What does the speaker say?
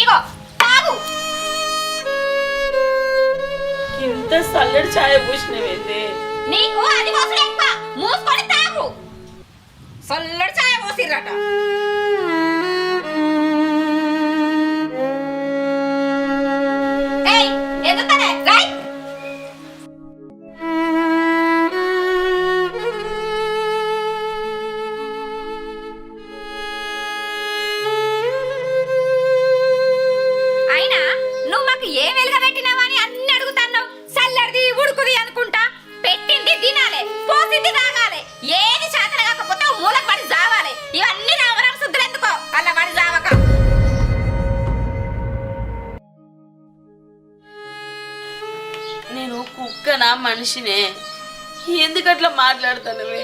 ఇగో తాగు. ఇంత చల్లటి ఛాయ పూసినవేంది? నీకు అది పోసుడు ఎక్కువ. మూసుకొని తాగు. చల్లటి ఛాయ పోసిర్రట. ఏయ్ ఎందుకనే రైట్. అయినా నువ్వు మాకు ఏ వెలుగ పెట్టినావని అన్ని అడుగుతున్నావు. చల్లడిది ఉడుకుది అనుకుంటా. పెట్టింది తినాలి, పోసింది తాగాలి. ఏది చేతన కాకపోతే మూలకు పడి జావాలి. ఇవన్నీ నవరం శుద్ధులు ఎందుకో అలా పడి జావక. నేను కుక్కనా మనిషినే? ఎందుకట్లా మాట్లాడతానవే?